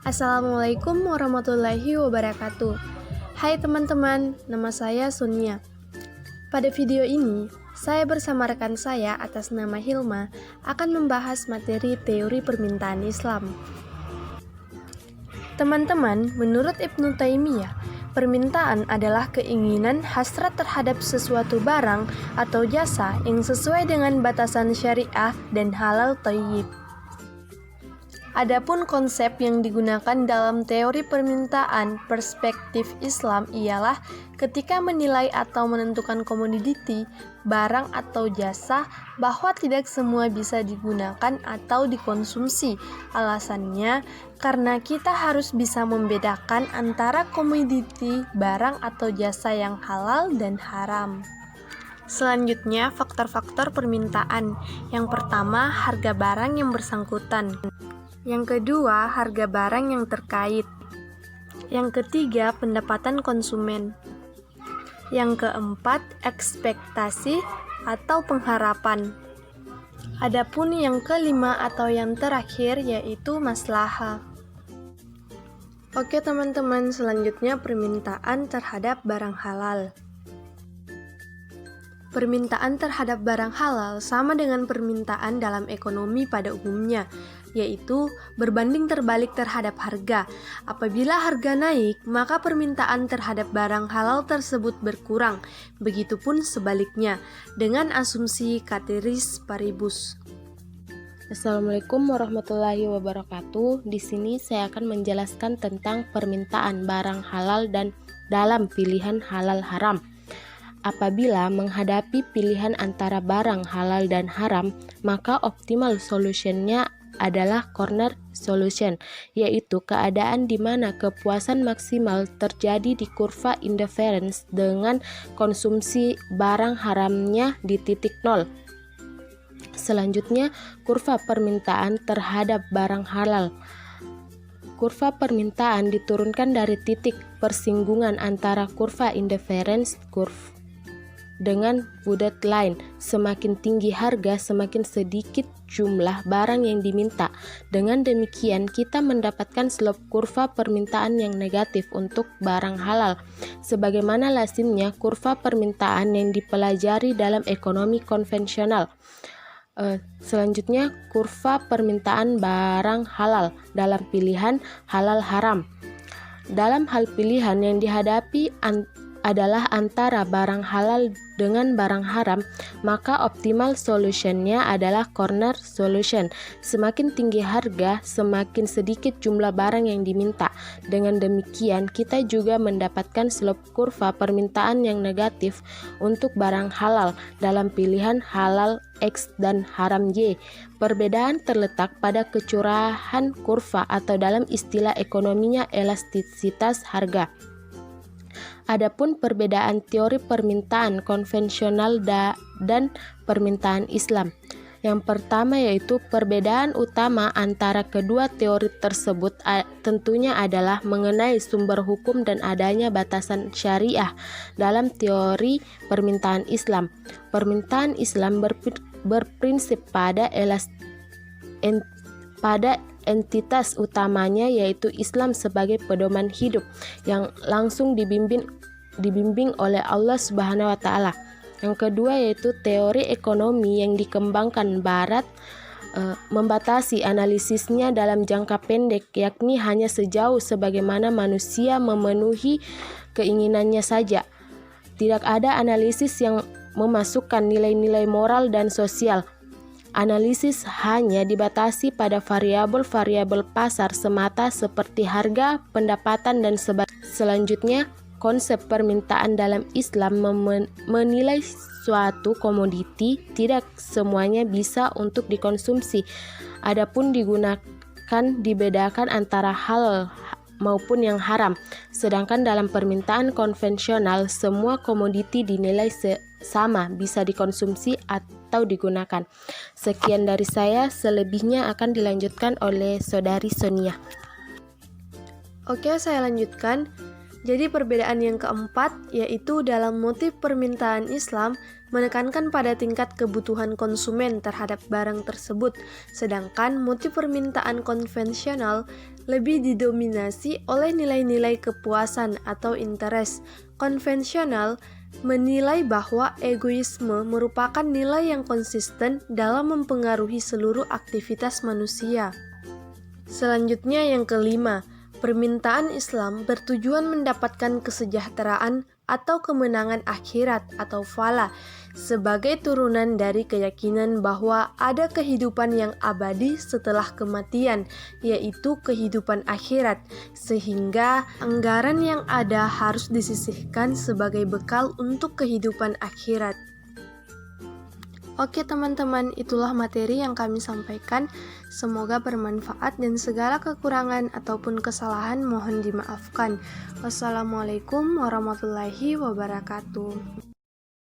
Assalamualaikum warahmatullahi wabarakatuh. Hai teman-teman, nama saya Sonia. Pada video ini, saya bersama rekan saya atas nama Hilma akan membahas materi teori permintaan Islam. Teman-teman, menurut Ibnu Taimiyah, permintaan adalah keinginan hasrat terhadap sesuatu barang atau jasa yang sesuai dengan batasan syariah dan halal thayyib. Adapun konsep yang digunakan dalam teori permintaan perspektif Islam ialah ketika menilai atau menentukan komoditi, barang atau jasa bahwa tidak semua bisa digunakan atau dikonsumsi. Alasannya karena kita harus bisa membedakan antara komoditi, barang atau jasa yang halal dan haram. Selanjutnya, faktor-faktor permintaan. Yang pertama, harga barang yang bersangkutan. Yang kedua, harga barang yang terkait. Yang ketiga, pendapatan konsumen. Yang keempat, ekspektasi atau pengharapan. Adapun yang kelima atau yang terakhir yaitu maslahah. Oke teman-teman, selanjutnya permintaan terhadap barang halal. Permintaan terhadap barang halal sama dengan permintaan dalam ekonomi pada umumnya, yaitu berbanding terbalik terhadap harga. Apabila harga naik, maka permintaan terhadap barang halal tersebut berkurang. Begitupun sebaliknya, dengan asumsi ceteris paribus. Assalamualaikum warahmatullahi wabarakatuh. Di sini saya akan menjelaskan tentang permintaan barang halal dan dalam pilihan halal haram. Apabila menghadapi pilihan antara barang halal dan haram, maka optimal solutionnya adalah corner solution, yaitu keadaan di mana kepuasan maksimal terjadi di kurva indifference dengan konsumsi barang haramnya di titik nol. Selanjutnya, kurva permintaan terhadap barang halal. Kurva permintaan diturunkan dari titik persinggungan antara kurva indifference curve dengan dotted line. Semakin tinggi harga, semakin sedikit jumlah barang yang diminta. Dengan demikian, kita mendapatkan slope kurva permintaan yang negatif untuk barang halal. Sebagaimana lazimnya kurva permintaan yang dipelajari dalam ekonomi konvensional. Selanjutnya, kurva permintaan barang halal dalam pilihan halal haram. Dalam hal pilihan yang dihadapi adalah antara barang halal dengan barang haram, maka optimal solutionnya adalah corner solution. Semakin tinggi harga, semakin sedikit jumlah barang yang diminta. Dengan demikian, kita juga mendapatkan slope kurva permintaan yang negatif untuk barang halal dalam pilihan halal X dan haram Y. Perbedaan terletak pada kecurahan kurva atau dalam istilah ekonominya elastisitas harga. Adapun perbedaan teori permintaan konvensional dan permintaan Islam. Yang pertama yaitu perbedaan utama antara kedua teori tersebut tentunya adalah mengenai sumber hukum dan adanya batasan syariah dalam teori permintaan Islam. Permintaan Islam berprinsip pada entitas utamanya yaitu Islam sebagai pedoman hidup yang langsung dibimbing oleh Allah Subhanahu wa taala. Yang kedua yaitu teori ekonomi yang dikembangkan Barat membatasi analisisnya dalam jangka pendek, yakni hanya sejauh sebagaimana manusia memenuhi keinginannya saja. Tidak ada analisis yang memasukkan nilai-nilai moral dan sosial. Analisis hanya dibatasi pada variabel-variabel pasar semata seperti harga, pendapatan, dan sebagainya. Selanjutnya, konsep permintaan dalam Islam menilai suatu komoditi tidak semuanya bisa untuk dikonsumsi. Adapun dibedakan antara halal maupun yang haram. Sedangkan dalam permintaan konvensional, semua komoditi dinilai sama, bisa dikonsumsi atau digunakan. Sekian dari saya, selebihnya akan dilanjutkan oleh saudari Sonia. Oke, saya lanjutkan. Jadi perbedaan yang keempat yaitu dalam motif permintaan Islam menekankan pada tingkat kebutuhan konsumen terhadap barang tersebut, sedangkan motif permintaan konvensional lebih didominasi oleh nilai-nilai kepuasan atau interest. Konvensional menilai bahwa egoisme merupakan nilai yang konsisten dalam mempengaruhi seluruh aktivitas manusia. Selanjutnya yang kelima, permintaan Islam bertujuan mendapatkan kesejahteraan atau kemenangan akhirat atau falah sebagai turunan dari keyakinan bahwa ada kehidupan yang abadi setelah kematian, yaitu kehidupan akhirat, sehingga anggaran yang ada harus disisihkan sebagai bekal untuk kehidupan akhirat. Oke teman-teman, itulah materi yang kami sampaikan. Semoga bermanfaat dan segala kekurangan ataupun kesalahan mohon dimaafkan. Wassalamualaikum warahmatullahi wabarakatuh.